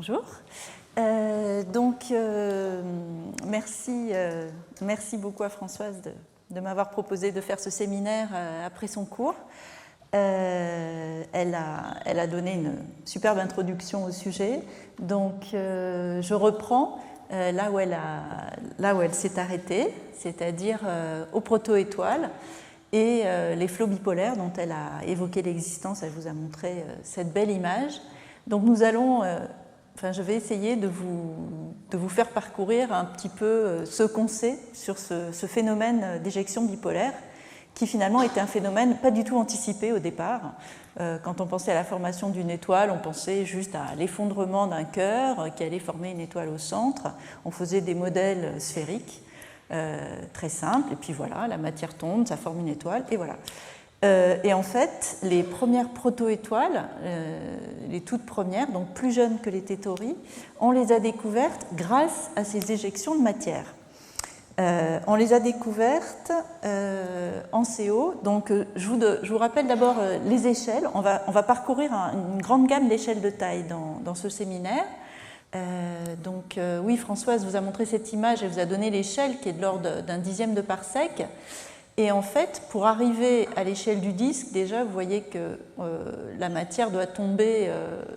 Bonjour. Merci beaucoup à Françoise de m'avoir proposé de faire ce séminaire après son cours. Elle a donné une superbe introduction au sujet. Donc, je reprends là où elle s'est arrêtée, c'est-à-dire aux proto-étoiles et les flots bipolaires dont elle a évoqué l'existence. Elle vous a montré cette belle image. Donc, nous allons... je vais essayer de vous faire parcourir un petit peu ce qu'on sait sur ce phénomène d'éjection bipolaire, qui finalement était un phénomène pas du tout anticipé au départ. Quand on pensait à la formation d'une étoile, on pensait juste à l'effondrement d'un cœur qui allait former une étoile au centre. On faisait des modèles sphériques très simples, et puis voilà, la matière tombe, ça forme une étoile, et voilà. Et en fait, les premières proto-étoiles, les toutes premières, donc plus jeunes que les Thétauries, on les a découvertes grâce à ces éjections de matière. On les a découvertes en CO. Donc, je vous rappelle d'abord les échelles. On va parcourir une grande gamme d'échelles de taille dans ce séminaire. Oui, Françoise vous a montré cette image et vous a donné l'échelle qui est de l'ordre d'un dixième de parsec. Et en fait, pour arriver à l'échelle du disque, déjà, vous voyez que la matière doit tomber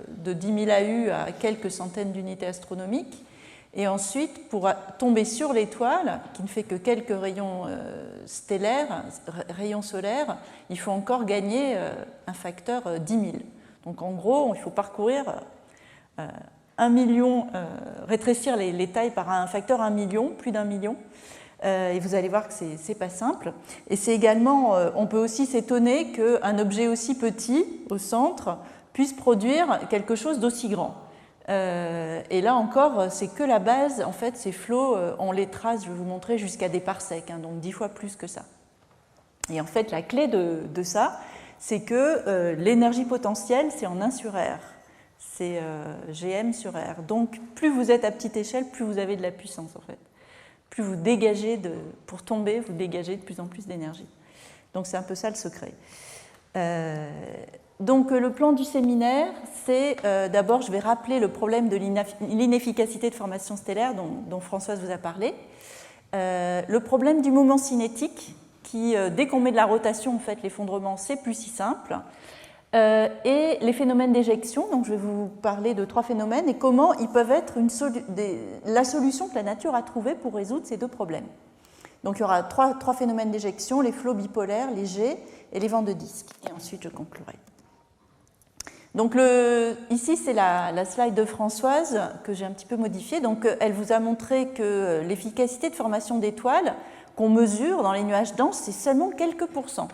de 10 000 AU à quelques centaines d'unités astronomiques. Et ensuite, pour tomber sur l'étoile, qui ne fait que quelques rayons stellaires, rayons solaires, il faut encore gagner un facteur 10 000. Donc en gros, il faut parcourir 1 million, rétrécir les tailles par un facteur 1 million, plus d'1 million. Et vous allez voir que ce n'est pas simple. Et c'est également, on peut aussi s'étonner qu'un objet aussi petit au centre puisse produire quelque chose d'aussi grand. Et là encore, c'est que la base, en fait, ces flots, on les trace, je vais vous montrer, jusqu'à des parsecs, donc 10 fois plus que ça. Et en fait, la clé de ça, c'est que l'énergie potentielle, c'est en 1 sur R. C'est Gm sur R. Donc, plus vous êtes à petite échelle, plus vous avez de la puissance, en fait. Plus vous dégagez, pour tomber, vous dégagez de plus en plus d'énergie. Donc c'est un peu ça le secret. Donc le plan du séminaire, c'est d'abord, je vais rappeler le problème de l'inefficacité de formation stellaire dont Françoise vous a parlé. Le problème du moment cinétique, qui, dès qu'on met de la rotation, en fait, l'effondrement, c'est plus si simple. Et les phénomènes d'éjection, donc je vais vous parler de 3 phénomènes et comment ils peuvent être la solution que la nature a trouvée pour résoudre ces 2 problèmes. Donc il y aura 3 phénomènes d'éjection, les flots bipolaires, les jets et les vents de disque. Et ensuite je conclurai. Donc ici c'est la slide de Françoise que j'ai un petit peu modifiée. Donc elle vous a montré que l'efficacité de formation d'étoiles qu'on mesure dans les nuages denses, c'est seulement quelques pourcents.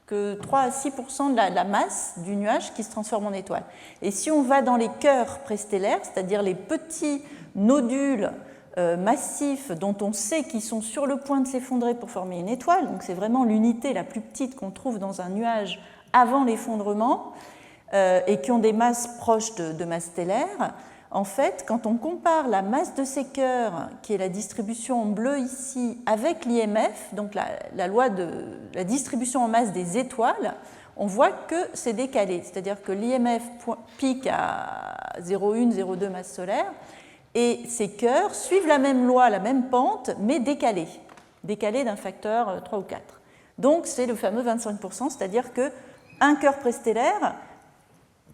Que 3 à 6% de la masse du nuage qui se transforme en étoile. Et si on va dans les cœurs préstellaires, c'est-à-dire les petits nodules massifs dont on sait qu'ils sont sur le point de s'effondrer pour former une étoile, donc c'est vraiment l'unité la plus petite qu'on trouve dans un nuage avant l'effondrement, et qui ont des masses proches de masses stellaires, en fait, quand on compare la masse de ces cœurs, qui est la distribution en bleu ici, avec l'IMF, donc la loi de la distribution en masse des étoiles, on voit que c'est décalé. C'est-à-dire que l'IMF pique à 0,1, 0,2 masse solaire, et ces cœurs suivent la même loi, la même pente, mais décalés d'un facteur 3 ou 4. Donc c'est le fameux 25%, c'est-à-dire qu'un cœur préstellaire,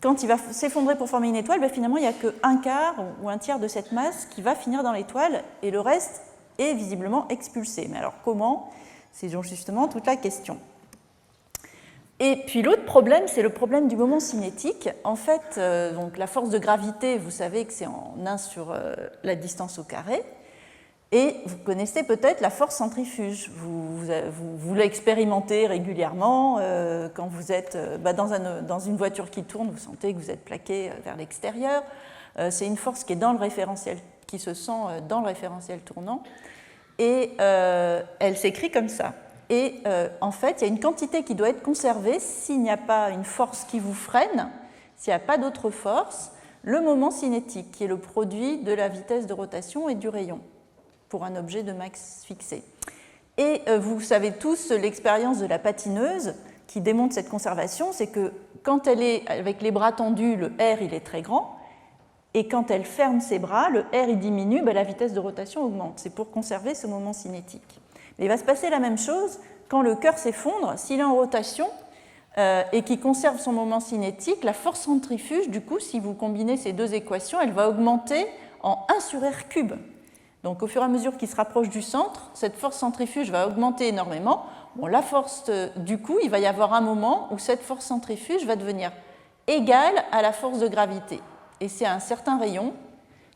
quand il va s'effondrer pour former une étoile, finalement, il n'y a qu'un quart ou un tiers de cette masse qui va finir dans l'étoile et le reste est visiblement expulsé. Mais alors comment? C'est justement toute la question. Et puis l'autre problème, c'est le problème du moment cinétique. En fait, donc la force de gravité, vous savez que c'est en 1 sur la distance au carré. Et vous connaissez peut-être la force centrifuge. Vous l'expérimentez régulièrement quand vous êtes dans une voiture qui tourne, vous sentez que vous êtes plaqué vers l'extérieur. C'est une force qui est dans le référentiel, qui se sent dans le référentiel tournant. Et elle s'écrit comme ça. Et en fait, il y a une quantité qui doit être conservée s'il n'y a pas une force qui vous freine, s'il n'y a pas d'autre force, le moment cinétique, qui est le produit de la vitesse de rotation et du rayon pour un objet de masse fixé. Et vous savez tous l'expérience de la patineuse qui démontre cette conservation, c'est que quand elle est avec les bras tendus, le R il est très grand, Et quand elle ferme ses bras, le R il diminue, la vitesse de rotation augmente. C'est pour conserver ce moment cinétique. Mais il va se passer la même chose quand le cœur s'effondre. S'il est en rotation et qu'il conserve son moment cinétique, la force centrifuge, du coup, si vous combinez ces deux équations, elle va augmenter en 1 sur R cube. Donc au fur et à mesure qu'il se rapproche du centre, cette force centrifuge va augmenter énormément. Bon, la force, du coup, il va y avoir un moment où cette force centrifuge va devenir égale à la force de gravité. Et c'est un certain rayon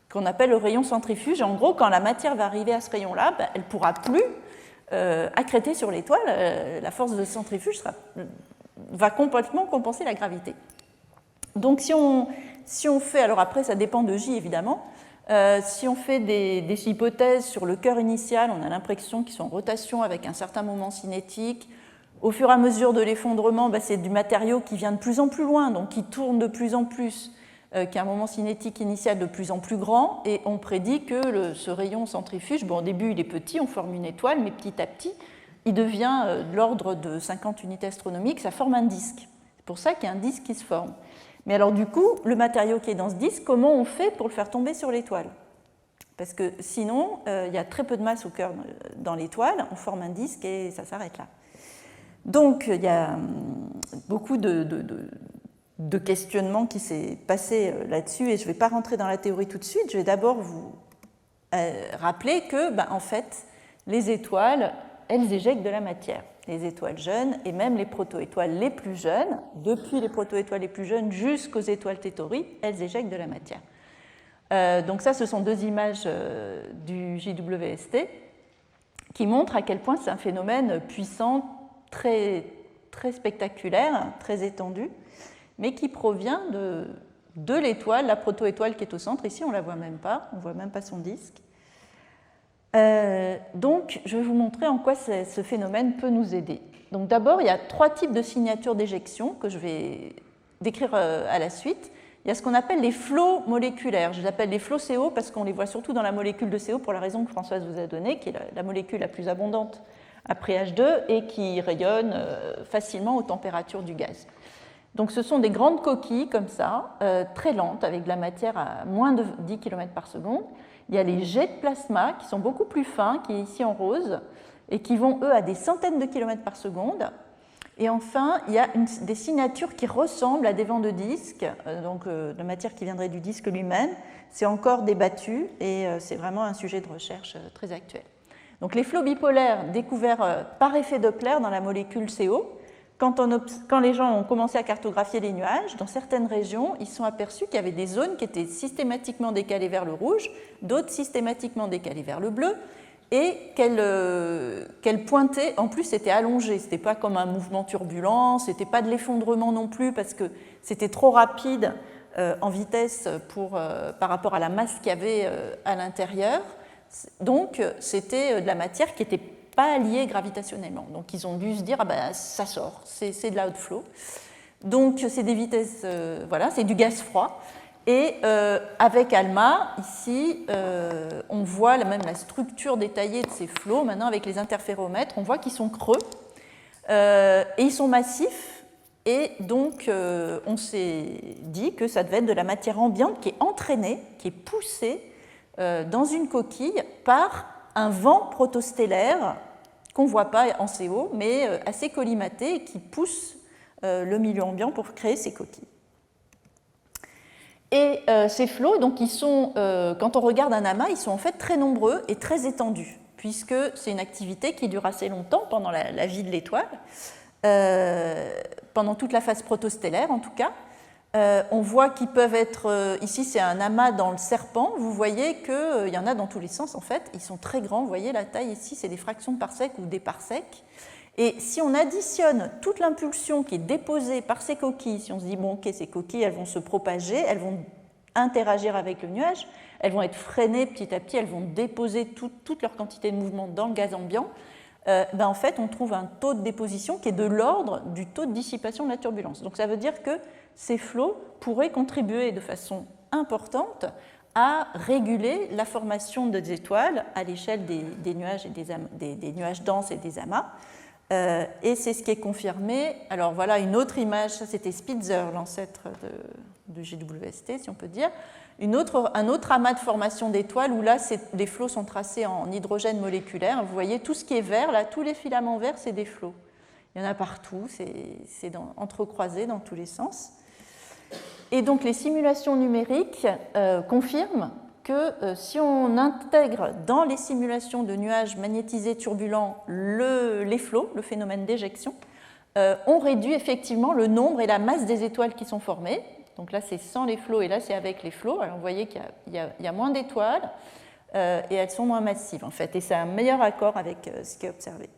qu'on appelle le rayon centrifuge. En gros, quand la matière va arriver à ce rayon-là, elle ne pourra plus accréter sur l'étoile. La force de centrifuge va complètement compenser la gravité. Donc si on fait, alors après ça dépend de J évidemment, si on fait des hypothèses sur le cœur initial, on a l'impression qu'ils sont en rotation avec un certain moment cinétique. Au fur et à mesure de l'effondrement, c'est du matériau qui vient de plus en plus loin, donc qui tourne de plus en plus, qui a un moment cinétique initial de plus en plus grand, et on prédit que ce rayon centrifuge, au début il est petit, on forme une étoile, mais petit à petit, il devient de l'ordre de 50 unités astronomiques, ça forme un disque. C'est pour ça qu'il y a un disque qui se forme. Mais alors du coup, le matériau qui est dans ce disque, comment on fait pour le faire tomber sur l'étoile? Parce que sinon, il y a très peu de masse au cœur dans l'étoile, on forme un disque et ça s'arrête là. Donc il y a beaucoup de questionnements qui s'est passé là-dessus et je ne vais pas rentrer dans la théorie tout de suite, je vais d'abord vous rappeler que, en fait, les étoiles, elles éjectent de la matière. Les étoiles jeunes et même les protoétoiles les plus jeunes, depuis les protoétoiles les plus jeunes jusqu'aux étoiles T-Tauri, elles éjectent de la matière. Donc ça, ce sont deux images du JWST qui montrent à quel point c'est un phénomène puissant, très, très spectaculaire, très étendu, mais qui provient de l'étoile, la protoétoile qui est au centre. Ici, on ne la voit même pas, on ne voit même pas son disque. Donc, je vais vous montrer en quoi ce phénomène peut nous aider. Donc, d'abord, il y a 3 types de signatures d'éjection que je vais décrire à la suite. Il y a ce qu'on appelle les flots moléculaires. Je les appelle les flots CO parce qu'on les voit surtout dans la molécule de CO pour la raison que Françoise vous a donnée, qui est la molécule la plus abondante après H2 et qui rayonne facilement aux températures du gaz. Donc, ce sont des grandes coquilles comme ça, très lentes, avec de la matière à moins de 10 km par seconde. Il y a les jets de plasma qui sont beaucoup plus fins, qui est ici en rose, et qui vont, eux, à des centaines de kilomètres par seconde. Et enfin, il y a des signatures qui ressemblent à des vents de disque, donc la matière qui viendrait du disque lui-même. C'est encore débattu et c'est vraiment un sujet de recherche très actuel. Donc les flots bipolaires découverts par effet Doppler dans la molécule CO, quand les gens ont commencé à cartographier les nuages, dans certaines régions, ils se sont aperçus qu'il y avait des zones qui étaient systématiquement décalées vers le rouge, d'autres systématiquement décalées vers le bleu, et qu'elles pointaient, en plus c'était allongé, ce n'était pas comme un mouvement turbulent, ce n'était pas de l'effondrement non plus, parce que c'était trop rapide en vitesse par rapport à la masse qu'il y avait à l'intérieur. Donc c'était de la matière qui était pas liés gravitationnellement. Donc ils ont dû se dire, ça sort, c'est de l'outflow. Donc c'est des vitesses, c'est du gaz froid. Et avec ALMA, ici, on voit même la structure détaillée de ces flots. Maintenant, avec les interféromètres, on voit qu'ils sont creux et ils sont massifs. Et donc, on s'est dit que ça devait être de la matière ambiante qui est entraînée, qui est poussée dans une coquille par un vent protostellaire qu'on ne voit pas en CO, mais assez collimaté et qui pousse le milieu ambiant pour créer ces coquilles. Et ces flots, donc, ils sont, quand on regarde un amas, ils sont en fait très nombreux et très étendus, puisque c'est une activité qui dure assez longtemps pendant la vie de l'étoile, pendant toute la phase protostellaire en tout cas. On voit qu'ils peuvent être, ici c'est un amas dans le serpent, vous voyez qu'il y en a dans tous les sens en fait, ils sont très grands, vous voyez la taille ici c'est des fractions de parsec ou des parsecs, et si on additionne toute l'impulsion qui est déposée par ces coquilles, si on se dit bon ok ces coquilles elles vont se propager, elles vont interagir avec le nuage, elles vont être freinées petit à petit, elles vont déposer toute leur quantité de mouvement dans le gaz ambiant, en fait on trouve un taux de déposition qui est de l'ordre du taux de dissipation de la turbulence. Donc ça veut dire que ces flots pourraient contribuer de façon importante à réguler la formation des étoiles à l'échelle des nuages, des nuages denses et des amas. Et c'est ce qui est confirmé. Alors voilà une autre image, ça c'était Spitzer, l'ancêtre de GWST, si on peut dire. Un autre amas de formation d'étoiles où là, les flots sont tracés en hydrogène moléculaire. Vous voyez, tout ce qui est vert, là, tous les filaments verts, c'est des flots. Il y en a partout, c'est entrecroisé dans tous les sens. Et donc, les simulations numériques confirment que si on intègre dans les simulations de nuages magnétisés turbulents les flots, le phénomène d'éjection, on réduit effectivement le nombre et la masse des étoiles qui sont formées. Donc là, c'est sans les flots et là, c'est avec les flots. Alors, vous voyez qu'il y a moins d'étoiles et elles sont moins massives, en fait. Et c'est un meilleur accord avec ce qui est observé.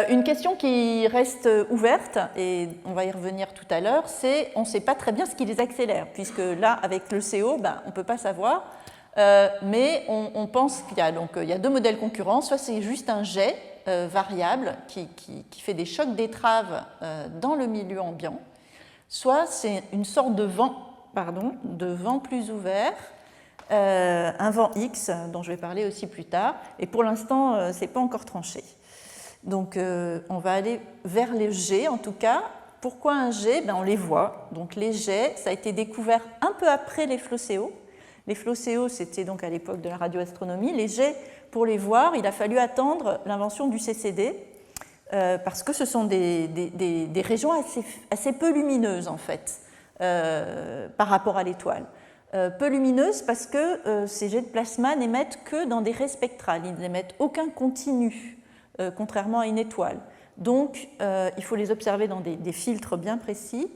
Une question qui reste ouverte, et on va y revenir tout à l'heure, c'est on ne sait pas très bien ce qui les accélère, puisque là, avec le CO, on ne peut pas savoir, mais on pense qu'il y a deux modèles concurrents, soit c'est juste un jet variable qui fait des chocs d'étrave dans le milieu ambiant, soit c'est une sorte de vent plus ouvert, un vent X, dont je vais parler aussi plus tard, et pour l'instant, ce n'est pas encore tranché. Donc, on va aller vers les jets, en tout cas. Pourquoi un jet ? On les voit. Donc, les jets, ça a été découvert un peu après les flots CO. Les flots CO, c'était donc à l'époque de la radioastronomie. Les jets, pour les voir, il a fallu attendre l'invention du CCD, parce que ce sont des régions assez peu lumineuses, en fait, par rapport à l'étoile. Peu lumineuses parce que ces jets de plasma n'émettent que dans des raies spectrales. Ils n'émettent aucun continu. Contrairement à une étoile. Donc, il faut les observer dans des filtres bien précis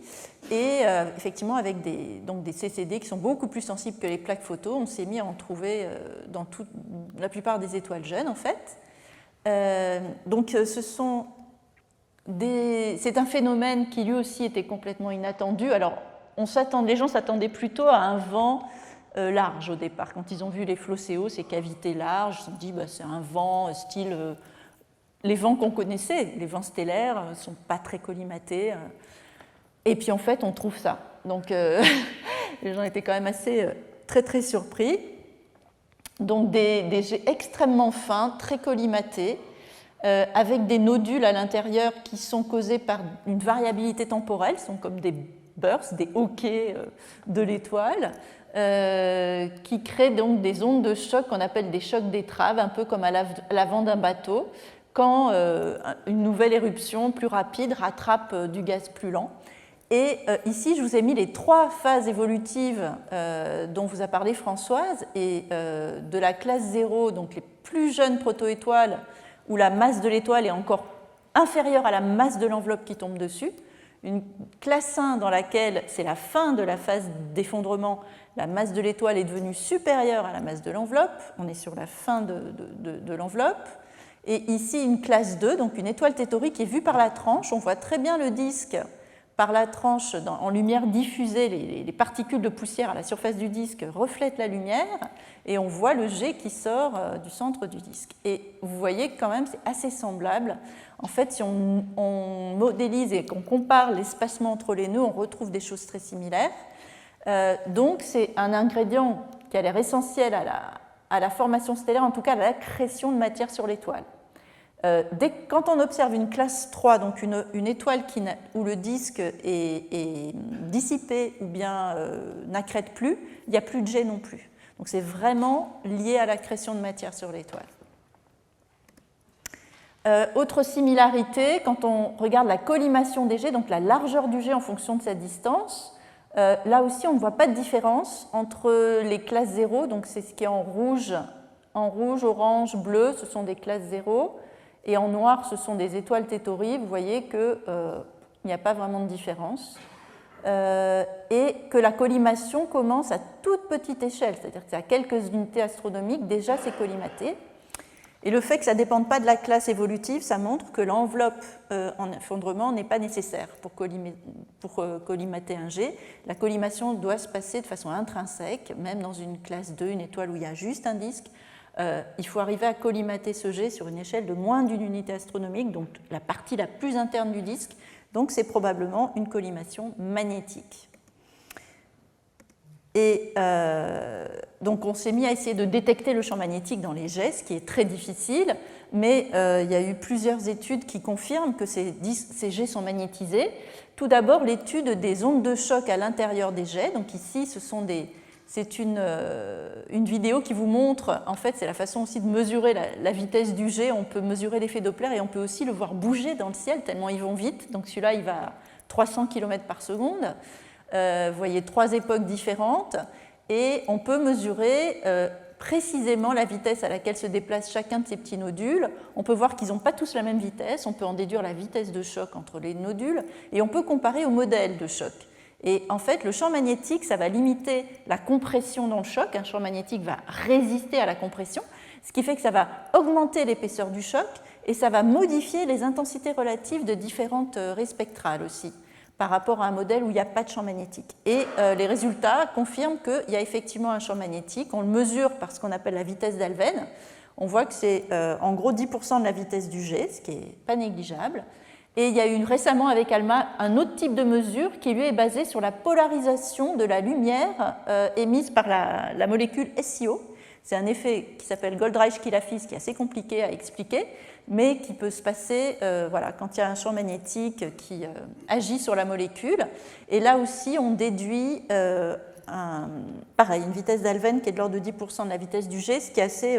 et effectivement avec des CCD qui sont beaucoup plus sensibles que les plaques photo. On s'est mis à en trouver dans la plupart des étoiles jeunes, en fait. Donc, c'est un phénomène qui lui aussi était complètement inattendu. Alors, les gens s'attendaient plutôt à un vent large au départ. Quand ils ont vu les flots CO, ces cavités larges, ils se sont dit c'est un vent style... les vents qu'on connaissait, les vents stellaires, ne sont pas très collimatés. Et puis en fait, on trouve ça. Donc les gens étaient quand même très très surpris. Donc des jets extrêmement fins, très collimatés, avec des nodules à l'intérieur qui sont causés par une variabilité temporelle, sont comme des bursts, des hoquets de l'étoile, qui créent donc des ondes de choc qu'on appelle des chocs d'étrave, un peu comme à l'avant d'un bateau, quand une nouvelle éruption plus rapide rattrape du gaz plus lent. Et ici, je vous ai mis les 3 phases évolutives dont vous a parlé Françoise, et de la classe 0, donc les plus jeunes protoétoiles, où la masse de l'étoile est encore inférieure à la masse de l'enveloppe qui tombe dessus. Une classe 1 dans laquelle c'est la fin de la phase d'effondrement, la masse de l'étoile est devenue supérieure à la masse de l'enveloppe, on est sur la fin de l'enveloppe. Et ici, une classe 2, donc une étoile thétorique qui est vue par la tranche. On voit très bien le disque par la tranche en lumière diffusée. Les particules de poussière à la surface du disque reflètent la lumière et on voit le jet qui sort du centre du disque. Et vous voyez que quand même, c'est assez semblable. En fait, si on modélise et qu'on compare l'espacement entre les nœuds, on retrouve des choses très similaires. Donc, c'est un ingrédient qui a l'air essentiel à la formation stellaire, en tout cas à l'accrétion de matière sur l'étoile. Quand on observe une classe 3, donc une étoile où le disque est dissipé ou bien n'accrète plus, il n'y a plus de jet non plus. Donc c'est vraiment lié à l'accrétion de matière sur l'étoile. Autre similarité, quand on regarde la collimation des jets, donc la largeur du jet en fonction de sa distance, là aussi, on ne voit pas de différence entre les classes 0, donc c'est ce qui est en rouge, orange, bleu, ce sont des classes 0, et en noir, ce sont des étoiles thétories. Vous voyez qu'il n'y a pas vraiment de différence, et que la collimation commence à toute petite échelle, c'est-à-dire qu'à quelques unités astronomiques, déjà c'est collimaté. Et le fait que ça ne dépende pas de la classe évolutive, ça montre que l'enveloppe en effondrement n'est pas nécessaire pour collimater un jet. La collimation doit se passer de façon intrinsèque, même dans une classe 2, une étoile où il y a juste un disque. Il faut arriver à collimater ce jet sur une échelle de moins d'une unité astronomique, donc la partie la plus interne du disque. Donc c'est probablement une collimation magnétique. Et donc on s'est mis à essayer de détecter le champ magnétique dans les jets, ce qui est très difficile. mais il y a eu plusieurs études qui confirment que ces jets sont magnétisés. Tout d'abord, l'étude des ondes de choc à l'intérieur des jets. Donc ici, c'est une vidéo qui vous montre, en fait, c'est la façon aussi de mesurer la vitesse du jet. On peut mesurer l'effet Doppler et on peut aussi le voir bouger dans le ciel, tellement ils vont vite. Donc celui-là, il va à 300 km par seconde. Vous voyez 3 époques différentes. Et on peut mesurer précisément la vitesse à laquelle se déplace chacun de ces petits nodules. On peut voir qu'ils n'ont pas tous la même vitesse. On peut en déduire la vitesse de choc entre les nodules. Et on peut comparer au modèle de choc. Et en fait, le champ magnétique, ça va limiter la compression dans le choc. Un champ magnétique va résister à la compression, ce qui fait que ça va augmenter l'épaisseur du choc et ça va modifier les intensités relatives de différentes raies spectrales aussi, par rapport à un modèle où il n'y a pas de champ magnétique. Et les résultats confirment qu'il y a effectivement un champ magnétique. On le mesure par ce qu'on appelle la vitesse d'Alven. On voit que c'est en gros 10% de la vitesse du jet, ce qui n'est pas négligeable. Et il y a eu récemment avec ALMA un autre type de mesure qui lui est basé sur la polarisation de la lumière émise par la molécule SiO. C'est un effet qui s'appelle Goldreich-Kilafis qui est assez compliqué à expliquer, mais qui peut se passer quand il y a un champ magnétique qui agit sur la molécule. Et là aussi, on déduit une vitesse d'Alven qui est de l'ordre de 10% de la vitesse du jet, ce qui est assez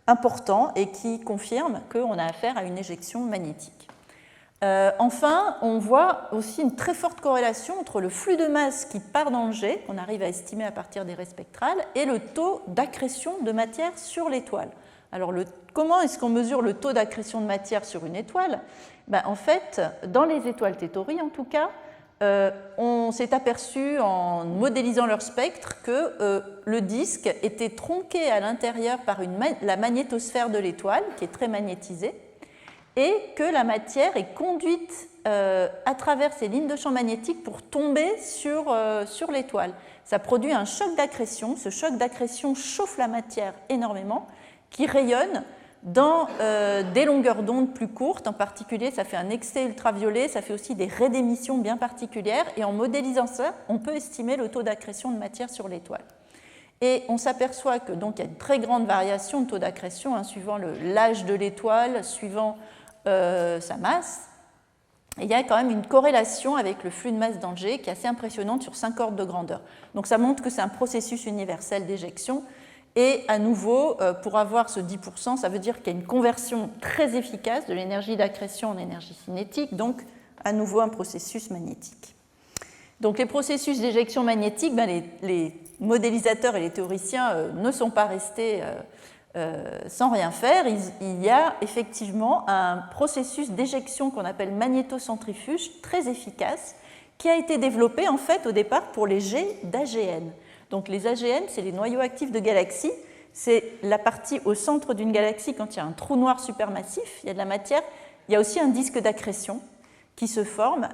important et qui confirme qu'on a affaire à une éjection magnétique. Enfin, on voit aussi une très forte corrélation entre le flux de masse qui part dans le jet, qu'on arrive à estimer à partir des raies spectrales, et le taux d'accrétion de matière sur l'étoile. Alors, comment est-ce qu'on mesure le taux d'accrétion de matière sur une étoile ? En fait, dans les étoiles Thétaurie, en tout cas, on s'est aperçu en modélisant leur spectre que le disque était tronqué à l'intérieur par la magnétosphère de l'étoile, qui est très magnétisée, et que la matière est conduite à travers ces lignes de champ magnétique pour tomber sur l'étoile. Ça produit un choc d'accrétion. Ce choc d'accrétion chauffe la matière énormément, qui rayonne dans des longueurs d'onde plus courtes. En particulier, ça fait un excès ultraviolet, ça fait aussi des raies d'émission bien particulières. Et en modélisant ça, on peut estimer le taux d'accrétion de matière sur l'étoile. Et on s'aperçoit que donc il y a une très grande variation de taux d'accrétion suivant l'âge de l'étoile, suivant sa masse. Et il y a quand même une corrélation avec le flux de masse dans le jet qui est assez impressionnante sur 5 ordres de grandeur. Donc ça montre que c'est un processus universel d'éjection. Et à nouveau, pour avoir ce 10%, ça veut dire qu'il y a une conversion très efficace de l'énergie d'accrétion en énergie cinétique, donc à nouveau un processus magnétique. Donc les processus d'éjection magnétique, les modélisateurs et les théoriciens ne sont pas restés sans rien faire. Il y a effectivement un processus d'éjection qu'on appelle magnétocentrifuge très efficace qui a été développé en fait au départ pour les jets d'AGN. Donc les AGN, c'est les noyaux actifs de galaxies. C'est la partie au centre d'une galaxie quand il y a un trou noir supermassif, il y a de la matière. Il y a aussi un disque d'accrétion qui se forme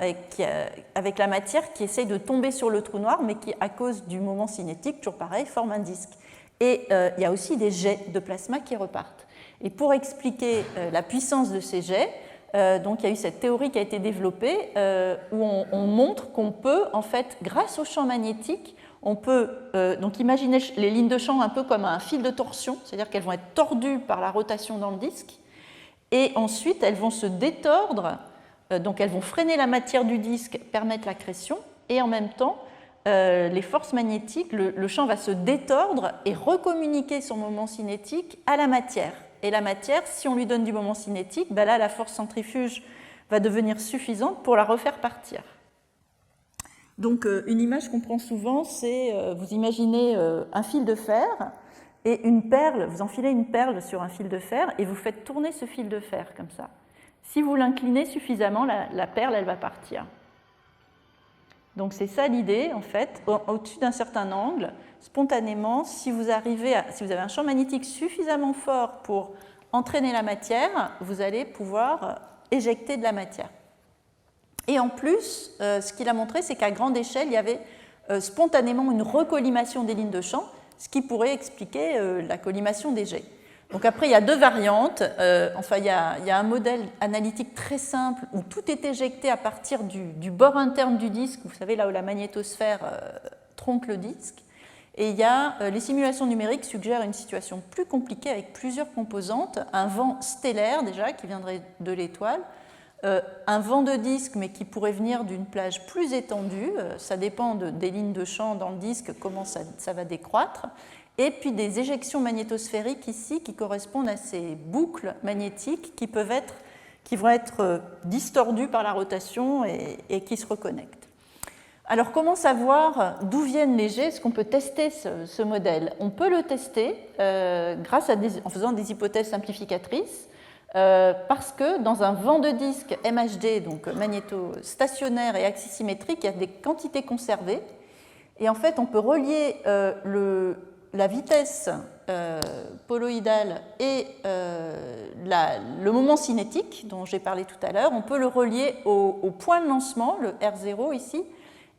avec la matière qui essaye de tomber sur le trou noir, mais qui, à cause du moment cinétique, toujours pareil, forme un disque. Et il y a aussi des jets de plasma qui repartent. Et pour expliquer la puissance de ces jets, donc il y a eu cette théorie qui a été développée où on montre qu'on peut, en fait, grâce au champ magnétique, on peut donc imaginer les lignes de champ un peu comme un fil de torsion, c'est-à-dire qu'elles vont être tordues par la rotation dans le disque, et ensuite elles vont se détordre, donc elles vont freiner la matière du disque, permettre l'accrétion, et en même temps, les forces magnétiques, le champ va se détordre et recommuniquer son moment cinétique à la matière. Et la matière, si on lui donne du moment cinétique, là, la force centrifuge va devenir suffisante pour la refaire partir. Donc, une image qu'on prend souvent, c'est, vous imaginez un fil de fer et une perle, vous enfilez une perle sur un fil de fer et vous faites tourner ce fil de fer comme ça. Si vous l'inclinez suffisamment, la perle, elle va partir. Donc c'est ça l'idée, en fait, au-dessus d'un certain angle, spontanément, si vous avez un champ magnétique suffisamment fort pour entraîner la matière, vous allez pouvoir éjecter de la matière. Et en plus, ce qu'il a montré, c'est qu'à grande échelle, il y avait spontanément une recollimation des lignes de champ, ce qui pourrait expliquer la collimation des jets. Donc après, il y a 2 variantes. Il y a un modèle analytique très simple où tout est éjecté à partir du bord interne du disque, vous savez, là où la magnétosphère tronque le disque. Et les simulations numériques suggèrent une situation plus compliquée avec plusieurs composantes. Un vent stellaire déjà qui viendrait de l'étoile, un vent de disque mais qui pourrait venir d'une plage plus étendue, ça dépend des lignes de champ dans le disque, comment ça va décroître, et puis des éjections magnétosphériques ici qui correspondent à ces boucles magnétiques qui vont être distordues par la rotation et qui se reconnectent. Alors, comment savoir d'où viennent les jets? Est-ce qu'on peut tester ce modèle? On peut le tester en faisant des hypothèses simplificatrices, parce que dans un vent de disque MHD, donc magnétostationnaire et axisymétrique, il y a des quantités conservées. Et en fait, on peut relier la vitesse poloïdale et le moment cinétique, dont j'ai parlé tout à l'heure. On peut le relier au point de lancement, le R0 ici,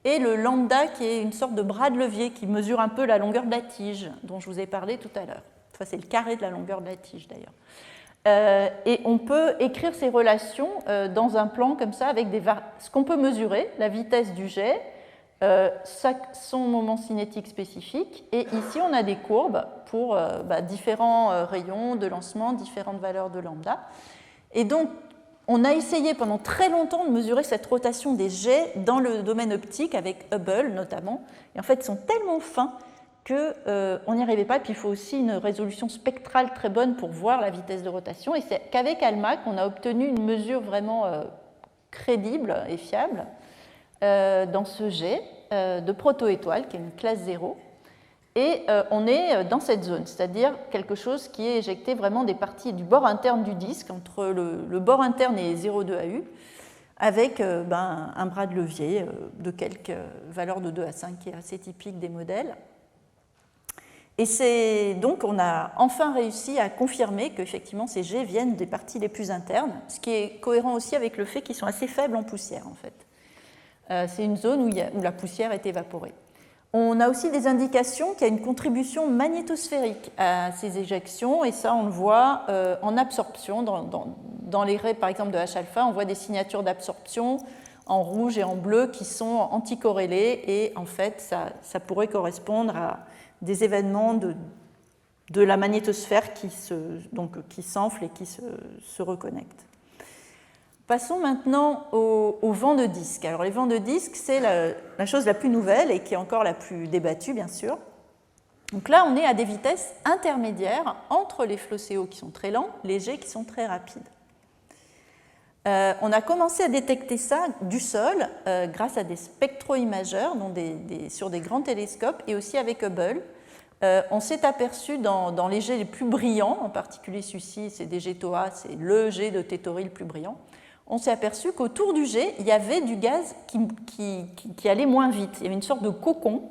et le lambda qui est une sorte de bras de levier qui mesure un peu la longueur de la tige dont je vous ai parlé tout à l'heure. Enfin, c'est le carré de la longueur de la tige d'ailleurs. Et on peut écrire ces relations dans un plan comme ça avec ce qu'on peut mesurer, la vitesse du jet, son moment cinétique spécifique, et ici on a des courbes pour différents rayons de lancement, différentes valeurs de lambda. Et donc on a essayé pendant très longtemps de mesurer cette rotation des jets dans le domaine optique, avec Hubble notamment. Et en fait, ils sont tellement fins qu'on n'y arrivait pas. Et puis, il faut aussi une résolution spectrale très bonne pour voir la vitesse de rotation. Et c'est qu'avec ALMA qu'on a obtenu une mesure vraiment crédible et fiable dans ce jet de protoétoile, qui est une classe 0. Et on est dans cette zone, c'est-à-dire quelque chose qui est éjecté vraiment des parties du bord interne du disque, entre le bord interne et 0,2 AU, avec un bras de levier de quelques valeurs de 2 à 5, qui est assez typique des modèles. Et donc on a enfin réussi à confirmer qu'effectivement ces jets viennent des parties les plus internes, ce qui est cohérent aussi avec le fait qu'ils sont assez faibles en poussière en fait. C'est une zone où la poussière est évaporée. On a aussi des indications qu'il y a une contribution magnétosphérique à ces éjections, et ça on le voit en absorption. Dans les raies par exemple de H-alpha, on voit des signatures d'absorption en rouge et en bleu qui sont anticorrélées, et en fait ça pourrait correspondre à des événements de la magnétosphère qui s'enfle et qui se reconnectent. Passons maintenant au vent de disque. Alors, les vents de disque, c'est la chose la plus nouvelle et qui est encore la plus débattue, bien sûr. Donc là, on est à des vitesses intermédiaires entre les flots CO qui sont très lents, les jets qui sont très rapides. On a commencé à détecter ça du sol grâce à des spectroimageurs sur des grands télescopes et aussi avec Hubble. On s'est aperçu dans les jets les plus brillants, en particulier celui-ci, c'est des jets TOA, c'est le jet de Tétori le plus brillant. On s'est aperçu qu'autour du jet, il y avait du gaz qui allait moins vite. Il y avait une sorte de cocon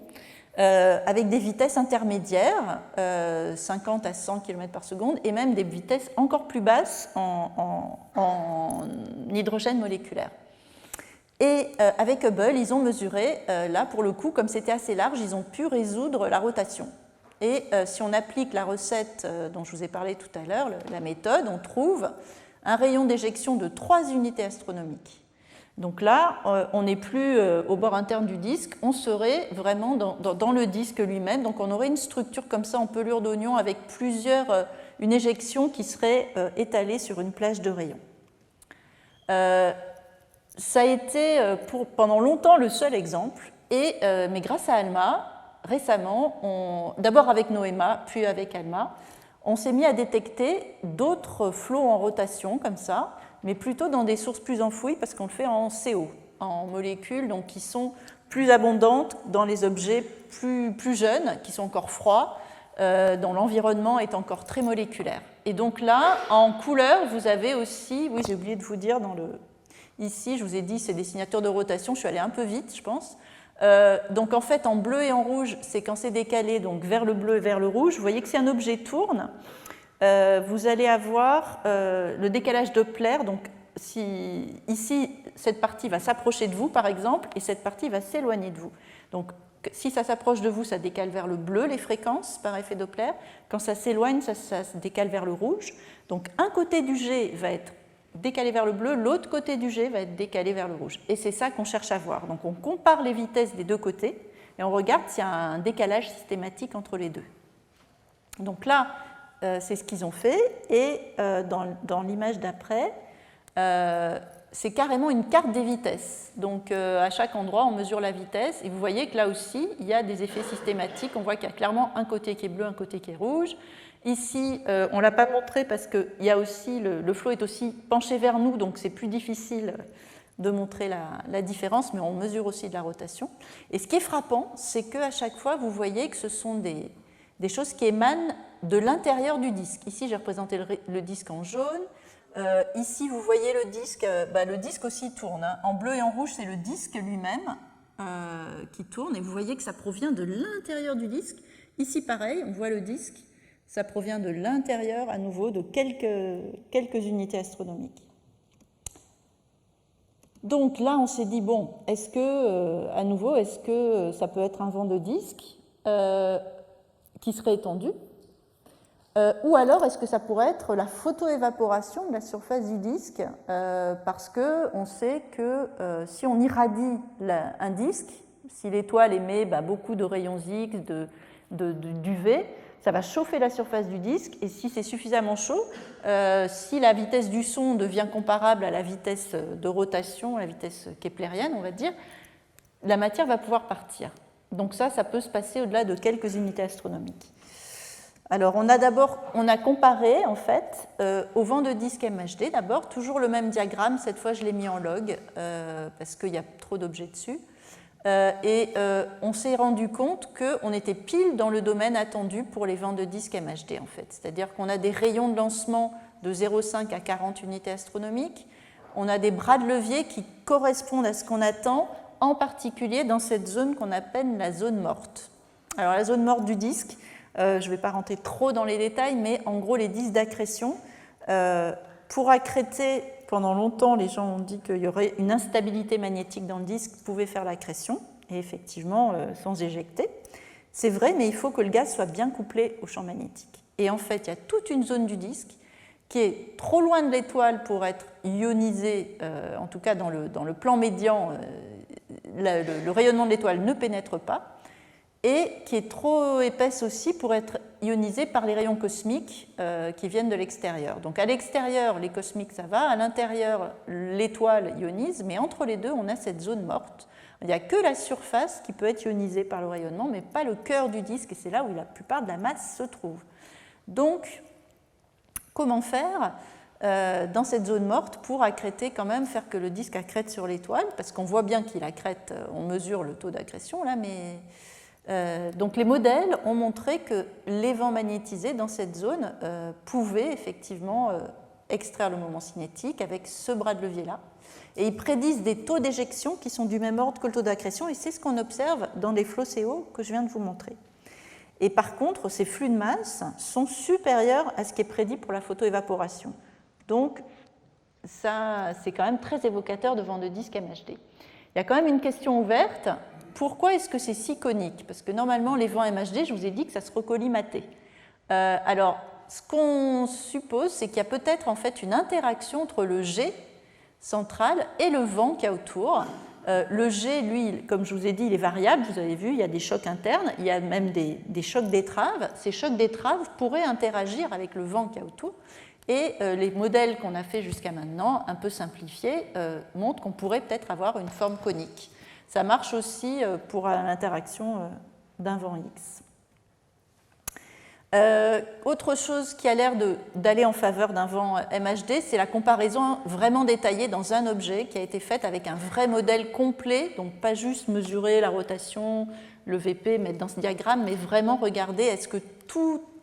avec des vitesses intermédiaires, 50 à 100 km par seconde, et même des vitesses encore plus basses en hydrogène moléculaire. Et avec Hubble, ils ont mesuré, là pour le coup, comme c'était assez large, ils ont pu résoudre la rotation. Et si on applique la recette dont je vous ai parlé tout à l'heure, la méthode, on trouve un rayon d'éjection de 3 unités astronomiques. Donc là, on n'est plus au bord interne du disque, on serait vraiment dans le disque lui-même. Donc on aurait une structure comme ça en pelure d'oignon avec une éjection qui serait étalée sur une plage de rayons. Ça a été pendant longtemps le seul exemple, mais grâce à ALMA, récemment, d'abord avec NOEMA, puis avec ALMA, on s'est mis à détecter d'autres flots en rotation comme ça, mais plutôt dans des sources plus enfouies parce qu'on le fait en CO, en molécules donc, qui sont plus abondantes dans les objets plus jeunes, qui sont encore froids, dont l'environnement est encore très moléculaire. Et donc là, en couleur, vous avez aussi, oui j'ai oublié de vous dire, ici je vous ai dit c'est des signatures de rotation, je suis allée un peu vite je pense. Donc en fait en bleu et en rouge c'est quand c'est décalé donc vers le bleu et vers le rouge. Vous voyez que si un objet tourne, vous allez avoir le décalage Doppler. Donc ici cette partie va s'approcher de vous par exemple et cette partie va s'éloigner de vous. Donc si ça s'approche de vous, ça décale vers le bleu les fréquences par effet Doppler. Quand ça s'éloigne, ça se décale vers le rouge. Donc un côté du jet va être décalé vers le bleu, l'autre côté du jet va être décalé vers le rouge. Et c'est ça qu'on cherche à voir. Donc on compare les vitesses des deux côtés, et on regarde s'il y a un décalage systématique entre les deux. Donc là, c'est ce qu'ils ont fait, et dans l'image d'après, c'est carrément une carte des vitesses. Donc à chaque endroit, on mesure la vitesse, et vous voyez que là aussi, il y a des effets systématiques. On voit qu'il y a clairement un côté qui est bleu, un côté qui est rouge. Ici, on ne l'a pas montré parce que il y a aussi, le flot est aussi penché vers nous, donc c'est plus difficile de montrer la différence, mais on mesure aussi de la rotation. Et ce qui est frappant, c'est qu'à chaque fois, vous voyez que ce sont des choses qui émanent de l'intérieur du disque. Ici, j'ai représenté le disque en jaune. Ici, vous voyez le disque aussi tourne. Hein. En bleu et en rouge, c'est le disque lui-même qui tourne, et vous voyez que ça provient de l'intérieur du disque. Ici, pareil, on voit le disque, ça provient de l'intérieur, à nouveau, de quelques unités astronomiques. Donc là, on s'est dit, bon, est-ce que ça peut être un vent de disque qui serait étendu, ou alors est-ce que ça pourrait être la photoévaporation de la surface du disque, parce qu'on sait que si on irradie un disque, si l'étoile émet beaucoup de rayons X, d'UV, ça va chauffer la surface du disque, et si c'est suffisamment chaud, si la vitesse du son devient comparable à la vitesse de rotation, la vitesse keplérienne, on va dire, la matière va pouvoir partir. Donc ça peut se passer au-delà de quelques unités astronomiques. Alors on a comparé en fait au vent de disque MHD d'abord, toujours le même diagramme, cette fois je l'ai mis en log parce qu'il y a trop d'objets dessus. On s'est rendu compte qu'on était pile dans le domaine attendu pour les vents de disque MHD en fait. C'est-à-dire qu'on a des rayons de lancement de 0,5 à 40 unités astronomiques, on a des bras de levier qui correspondent à ce qu'on attend, en particulier dans cette zone qu'on appelle la zone morte. Alors la zone morte du disque, je ne vais pas rentrer trop dans les détails, mais en gros les disques d'accrétion, pour accréter, pendant longtemps les gens ont dit qu'il y aurait une instabilité magnétique dans le disque, pouvaient faire l'accrétion, et effectivement sans éjecter. C'est vrai, mais il faut que le gaz soit bien couplé au champ magnétique. Et en fait, il y a toute une zone du disque qui est trop loin de l'étoile pour être ionisée, en tout cas dans le plan médian, le rayonnement de l'étoile ne pénètre pas, et qui est trop épaisse aussi pour être ionisée par les rayons cosmiques qui viennent de l'extérieur. Donc à l'extérieur, les cosmiques, ça va, à l'intérieur, l'étoile ionise, mais entre les deux, on a cette zone morte. Il n'y a que la surface qui peut être ionisée par le rayonnement, mais pas le cœur du disque, et c'est là où la plupart de la masse se trouve. Donc, comment faire dans cette zone morte pour accréter quand même, faire que le disque accrète sur l'étoile, parce qu'on voit bien qu'il accrète, on mesure le taux d'accrétion là, mais... donc les modèles ont montré que les vents magnétisés dans cette zone pouvaient effectivement extraire le moment cinétique avec ce bras de levier-là. Et ils prédisent des taux d'éjection qui sont du même ordre que le taux d'accrétion, et c'est ce qu'on observe dans les flots CO que je viens de vous montrer. Et par contre, ces flux de masse sont supérieurs à ce qui est prédit pour la photoévaporation. Donc ça, c'est quand même très évocateur de vents de disque MHD. Il y a quand même une question ouverte. Pourquoi est-ce que c'est si conique? Parce que normalement, les vents MHD, je vous ai dit que ça se recollimatait. Alors, ce qu'on suppose, c'est qu'il y a peut-être en fait une interaction entre le jet central et le vent qu'il y a autour. Le jet, lui, comme je vous ai dit, il est variable. Vous avez vu, il y a des chocs internes, il y a même des chocs d'étrave. Ces chocs d'étrave pourraient interagir avec le vent qu'il y a autour. Et les modèles qu'on a fait jusqu'à maintenant, un peu simplifiés, montrent qu'on pourrait peut-être avoir une forme conique. Ça marche aussi pour l'interaction d'un vent X. Autre chose qui a l'air d'aller en faveur d'un vent MHD, c'est la comparaison vraiment détaillée dans un objet qui a été faite avec un vrai modèle complet, donc pas juste mesurer la rotation, le VP, mettre dans ce diagramme, mais vraiment regarder est-ce que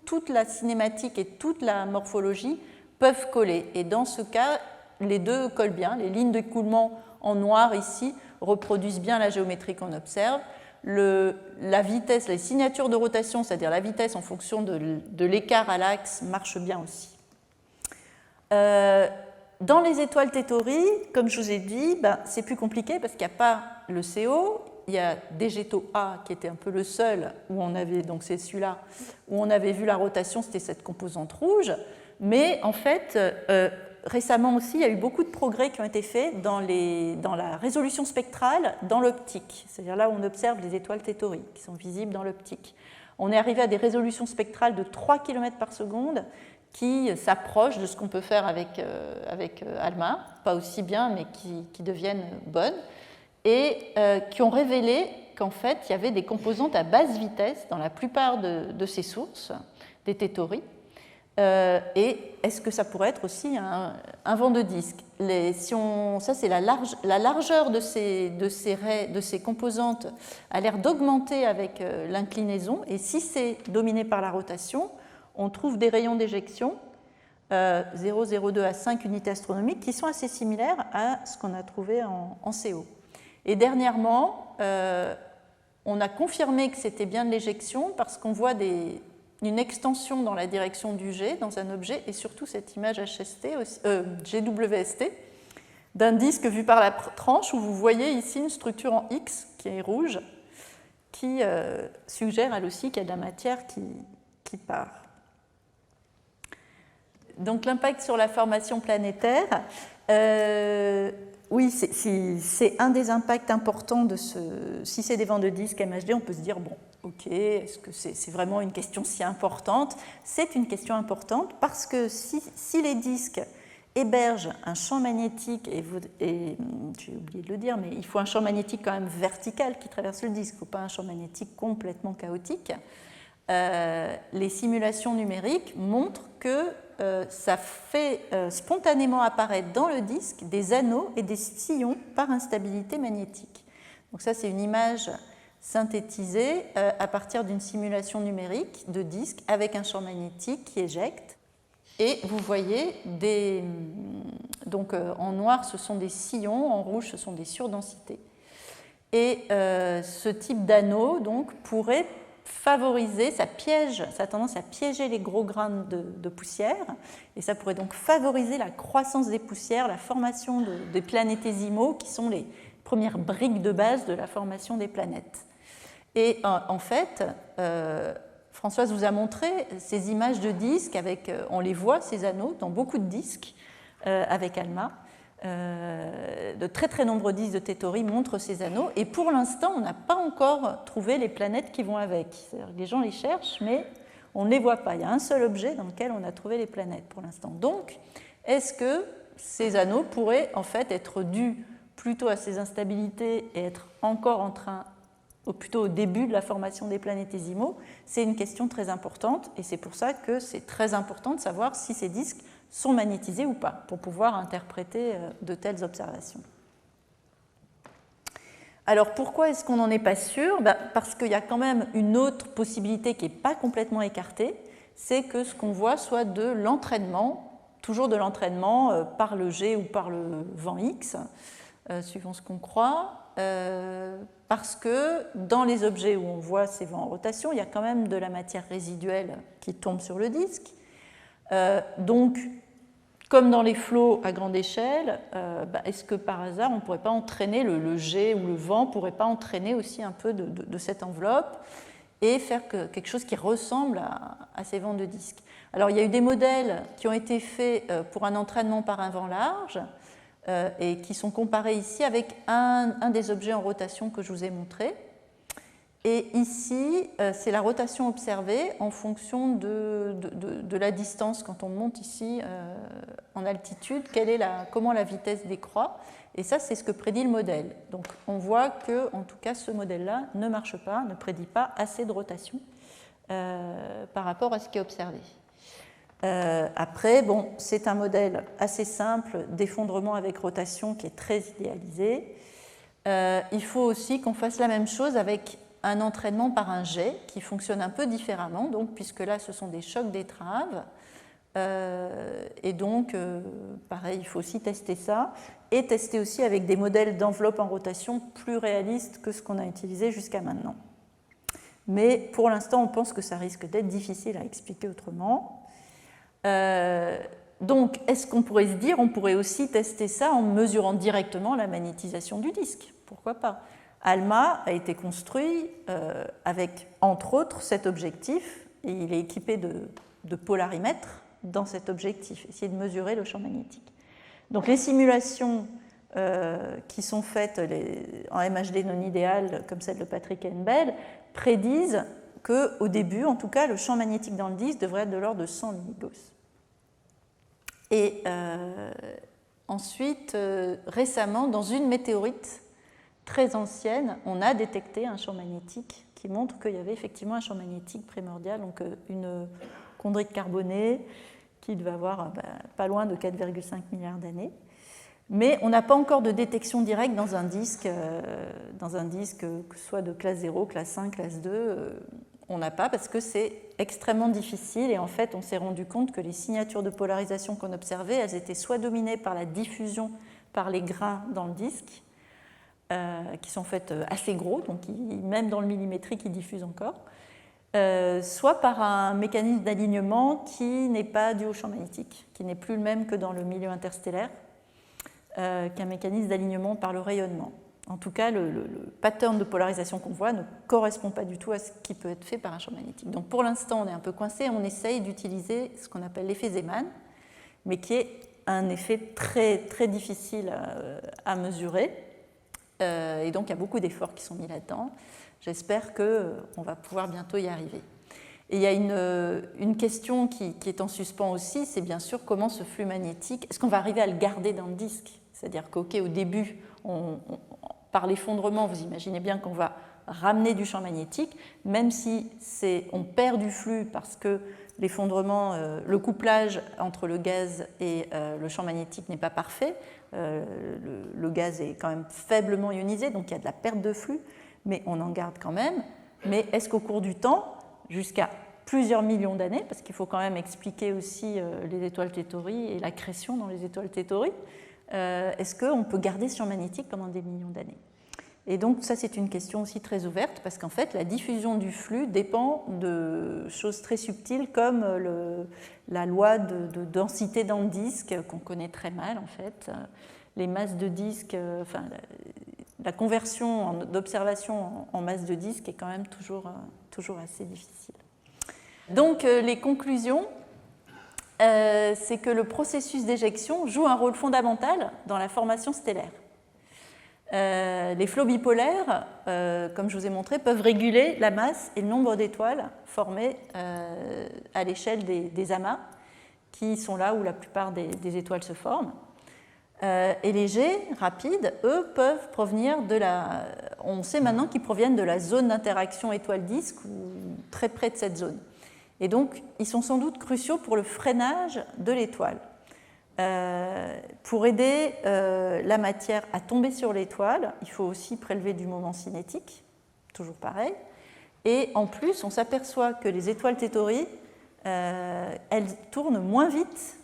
toute la cinématique et toute la morphologie peuvent coller. Et dans ce cas, les deux collent bien. Les lignes d'écoulement en noir ici reproduisent bien la géométrie qu'on observe. La vitesse, les signatures de rotation, c'est-à-dire la vitesse en fonction de l'écart à l'axe, marchent bien aussi. Dans les étoiles Tethori, comme je vous ai dit, c'est plus compliqué parce qu'il n'y a pas le CO, il y a DGTO A qui était un peu le seul où on avait, donc c'est celui-là, où on avait vu la rotation, c'était cette composante rouge, mais en fait, récemment aussi, il y a eu beaucoup de progrès qui ont été faits dans la résolution spectrale dans l'optique, c'est-à-dire là où on observe les étoiles Tethori, qui sont visibles dans l'optique. On est arrivé à des résolutions spectrales de 3 km par seconde qui s'approchent de ce qu'on peut faire avec ALMA, pas aussi bien, mais qui deviennent bonnes, et qui ont révélé qu'en fait, il y avait des composantes à basse vitesse dans la plupart de ces sources, des Tethori. Et est-ce que ça pourrait être aussi un vent de disque? Ça, c'est la largeur de ces composantes a l'air d'augmenter avec l'inclinaison, et si c'est dominé par la rotation, on trouve des rayons d'éjection 0,02 à 5 unités astronomiques qui sont assez similaires à ce qu'on a trouvé en CO. Et dernièrement, on a confirmé que c'était bien de l'éjection parce qu'on voit une extension dans la direction du jet dans un objet, et surtout cette image GWST d'un disque vu par la tranche où vous voyez ici une structure en X qui est rouge, qui suggère elle aussi qu'il y a de la matière qui part. Donc l'impact sur la formation planétaire, oui, c'est un des impacts importants de si c'est des vents de disques MHD, on peut se dire, bon, ok, est-ce que c'est vraiment une question si importante? C'est une question importante parce que si les disques hébergent un champ magnétique, et j'ai oublié de le dire, mais il faut un champ magnétique quand même vertical qui traverse le disque, il ne faut pas un champ magnétique complètement chaotique, les simulations numériques montrent que ça fait spontanément apparaître dans le disque des anneaux et des sillons par instabilité magnétique. Donc ça, c'est une image synthétisée à partir d'une simulation numérique de disque avec un champ magnétique qui éjecte. Et vous voyez, donc en noir, ce sont des sillons, en rouge, ce sont des surdensités. Et ce type d'anneau donc, pourrait favoriser, ça a tendance à piéger les gros grains de poussière, et ça pourrait donc favoriser la croissance des poussières, la formation des planétésimaux, qui sont les premières briques de base de la formation des planètes. Et en fait, Françoise vous a montré ces images de disques, on les voit, ces anneaux, dans beaucoup de disques avec ALMA. De très très nombreux disques de Tethori montrent ces anneaux, et pour l'instant on n'a pas encore trouvé les planètes qui vont avec. C'est-à-dire que les gens les cherchent, mais on ne les voit pas. Il y a un seul objet dans lequel on a trouvé les planètes pour l'instant. Donc, est-ce que ces anneaux pourraient en fait être dus plutôt à ces instabilités et être encore plutôt au début de la formation des planétésimaux? C'est une question très importante, et c'est pour ça que c'est très important de savoir si ces disques sont magnétisés ou pas, pour pouvoir interpréter de telles observations. Alors pourquoi est-ce qu'on n'en est pas sûr? Parce qu'il y a quand même une autre possibilité qui n'est pas complètement écartée, c'est que ce qu'on voit soit de l'entraînement, toujours de l'entraînement par le G ou par le vent X, suivant ce qu'on croit, parce que dans les objets où on voit ces vents en rotation, il y a quand même de la matière résiduelle qui tombe sur le disque. Donc, comme dans les flots à grande échelle, est-ce que par hasard on ne pourrait pas entraîner le jet ou le vent ne pourrait pas entraîner aussi un peu de cette enveloppe et faire quelque chose qui ressemble à ces vents de disque? Alors il y a eu des modèles qui ont été faits pour un entraînement par un vent large et qui sont comparés ici avec un des objets en rotation que je vous ai montré. Et ici, c'est la rotation observée en fonction de la distance. Quand on monte ici en altitude, comment la vitesse décroît. Et ça, c'est ce que prédit le modèle. Donc on voit que, en tout cas, ce modèle-là ne marche pas, ne prédit pas assez de rotation par rapport à ce qui est observé. Après, bon, c'est un modèle assez simple d'effondrement avec rotation qui est très idéalisé. Il faut aussi qu'on fasse la même chose avec un entraînement par un jet qui fonctionne un peu différemment, donc, puisque là ce sont des chocs d'étrave, et donc pareil, il faut aussi tester ça, et tester aussi avec des modèles d'enveloppe en rotation plus réalistes que ce qu'on a utilisé jusqu'à maintenant. Mais pour l'instant, on pense que ça risque d'être difficile à expliquer autrement. Donc, est-ce qu'on pourrait se dire, on pourrait aussi tester ça en mesurant directement la magnétisation du disque? Pourquoi pas? ALMA a été construit avec, entre autres, cet objectif, et il est équipé de polarimètres dans cet objectif, essayer de mesurer le champ magnétique. Donc les simulations qui sont faites en MHD non idéal, comme celle de Patrick Henbel, prédisent qu'au début, en tout cas, le champ magnétique dans le disque devrait être de l'ordre de 100 milligauss. Et ensuite, récemment, dans une météorite très ancienne, on a détecté un champ magnétique qui montre qu'il y avait effectivement un champ magnétique primordial, donc une chondrite carbonée qui devait avoir pas loin de 4,5 milliards d'années. Mais on n'a pas encore de détection directe dans un disque que ce soit de classe 0, classe 5, classe 2. On n'a pas parce que c'est extrêmement difficile et en fait on s'est rendu compte que les signatures de polarisation qu'on observait, elles étaient soit dominées par la diffusion par les grains dans le disque, qui sont en fait assez gros, donc même dans le millimétrique ils diffusent encore, soit par un mécanisme d'alignement qui n'est pas dû au champ magnétique, qui n'est plus le même que dans le milieu interstellaire, qu'un mécanisme d'alignement par le rayonnement. En tout cas, le pattern de polarisation qu'on voit ne correspond pas du tout à ce qui peut être fait par un champ magnétique. Donc pour l'instant, on est un peu coincé, on essaye d'utiliser ce qu'on appelle l'effet Zeeman, mais qui est un effet très, très difficile à mesurer. Et donc il y a beaucoup d'efforts qui sont mis là-dedans. J'espère qu'on va pouvoir bientôt y arriver. Et il y a une question qui est en suspens aussi, c'est bien sûr comment ce flux magnétique, est-ce qu'on va arriver à le garder dans le disque? C'est-à-dire qu'au début, par l'effondrement, vous imaginez bien qu'on va ramener du champ magnétique, même si on perd du flux parce que l'effondrement, le couplage entre le gaz et le champ magnétique n'est pas parfait. Le gaz est quand même faiblement ionisé, donc il y a de la perte de flux, mais on en garde quand même. Mais est-ce qu'au cours du temps, jusqu'à plusieurs millions d'années, parce qu'il faut quand même expliquer aussi les étoiles Thétaurie et l'accrétion dans les étoiles Thétaurie, est-ce qu'on peut garder ce champ magnétique pendant des millions d'années? Et donc ça c'est une question aussi très ouverte parce qu'en fait la diffusion du flux dépend de choses très subtiles comme la loi de densité dans le disque qu'on connaît très mal en fait, les masses de disque, enfin la conversion d'observation en masse de disque est quand même toujours assez difficile. Donc les conclusions, c'est que le processus d'éjection joue un rôle fondamental dans la formation stellaire. Les flots bipolaires, comme je vous ai montré, peuvent réguler la masse et le nombre d'étoiles formées à l'échelle des amas, qui sont là où la plupart des étoiles se forment. Et les jets rapides, eux, peuvent provenir on sait maintenant qu'ils proviennent de la zone d'interaction étoile-disque, ou très près de cette zone. Et donc, ils sont sans doute cruciaux pour le freinage de l'étoile. Pour aider la matière à tomber sur l'étoile, il faut aussi prélever du moment cinétique, toujours pareil. Et en plus, on s'aperçoit que les étoiles Thétaurie, elles tournent moins vite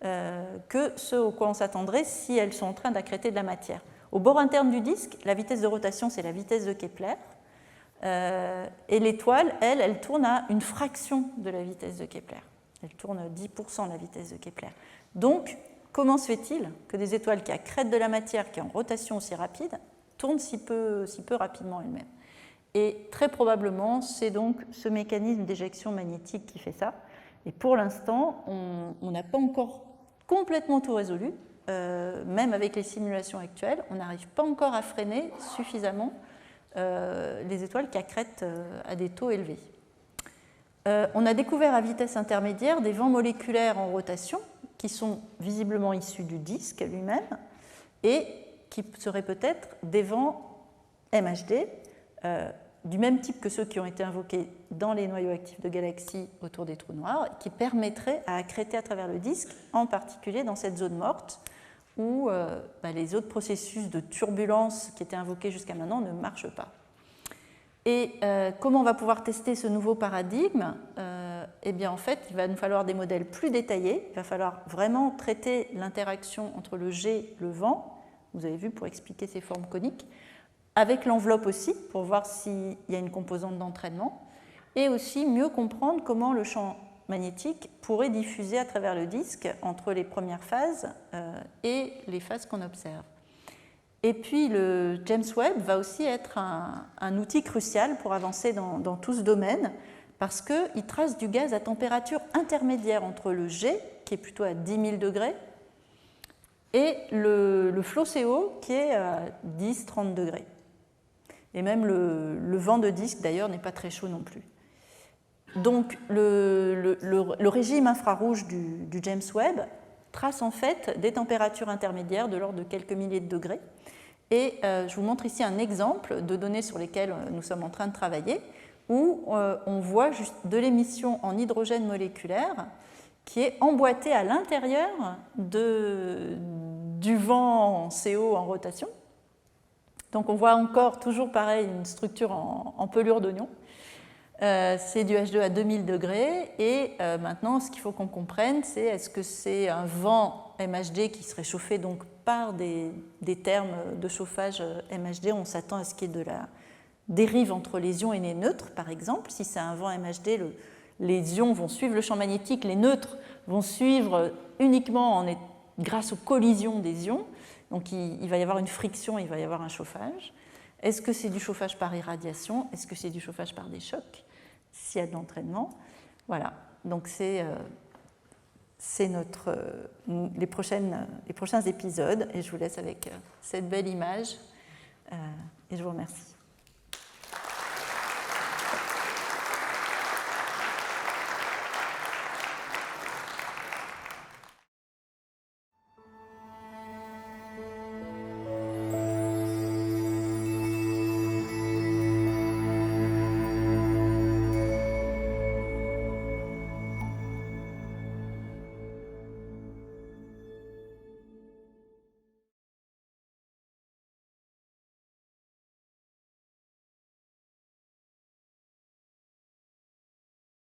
que ce au quoi on s'attendrait si elles sont en train d'accréter de la matière. Au bord interne du disque, la vitesse de rotation, c'est la vitesse de Kepler. Et l'étoile, elle tourne à une fraction de la vitesse de Kepler. Elle tourne 10% de la vitesse de Kepler. Donc, comment se fait-il que des étoiles qui accrètent de la matière, qui est en rotation aussi rapide, tournent si peu rapidement elles-mêmes? Et très probablement, c'est donc ce mécanisme d'éjection magnétique qui fait ça. Et pour l'instant, on n'a pas encore complètement tout résolu. Même avec les simulations actuelles, on n'arrive pas encore à freiner suffisamment les étoiles qui accrètent à des taux élevés. On a découvert à vitesse intermédiaire des vents moléculaires en rotation qui sont visiblement issus du disque lui-même et qui seraient peut-être des vents MHD du même type que ceux qui ont été invoqués dans les noyaux actifs de galaxies autour des trous noirs, qui permettraient à accréter à travers le disque, en particulier dans cette zone morte où les autres processus de turbulence qui étaient invoqués jusqu'à maintenant ne marchent pas. Et comment on va pouvoir tester ce nouveau paradigme? Eh bien, en fait, il va nous falloir des modèles plus détaillés. Il va falloir vraiment traiter l'interaction entre le jet, le vent, vous avez vu pour expliquer ces formes coniques, avec l'enveloppe aussi, pour voir s'il y a une composante d'entraînement, et aussi mieux comprendre comment le champ magnétique pourrait diffuser à travers le disque entre les premières phases et les phases qu'on observe. Et puis le James Webb va aussi être un outil crucial pour avancer dans tout ce domaine, parce qu'il trace du gaz à température intermédiaire entre le jet, qui est plutôt à 10 000 degrés, et le flot CO qui est à 10-30 degrés. Et même le vent de disque, d'ailleurs, n'est pas très chaud non plus. Donc, le régime infrarouge du James Webb trace en fait des températures intermédiaires de l'ordre de quelques milliers de degrés. Et je vous montre ici un exemple de données sur lesquelles nous sommes en train de travailler, où on voit juste de l'émission en hydrogène moléculaire qui est emboîtée à l'intérieur du vent CO en rotation. Donc on voit encore, toujours pareil, une structure en pelure d'oignon. C'est du H2 à 2000 degrés. Et maintenant, ce qu'il faut qu'on comprenne, c'est est-ce que c'est un vent MHD qui serait chauffé donc par des termes de chauffage MHD. On s'attend à ce qu'il y ait de la dérive entre les ions et les neutres, par exemple. Si c'est un vent MHD, les ions vont suivre le champ magnétique, les neutres vont suivre uniquement grâce aux collisions des ions. Donc il va y avoir une friction, il va y avoir un chauffage. Est-ce que c'est du chauffage par irradiation? Est-ce que c'est du chauffage par des chocs? S'il y a de l'entraînement. Voilà. Donc c'est les prochains épisodes. Et je vous laisse avec cette belle image. Et je vous remercie.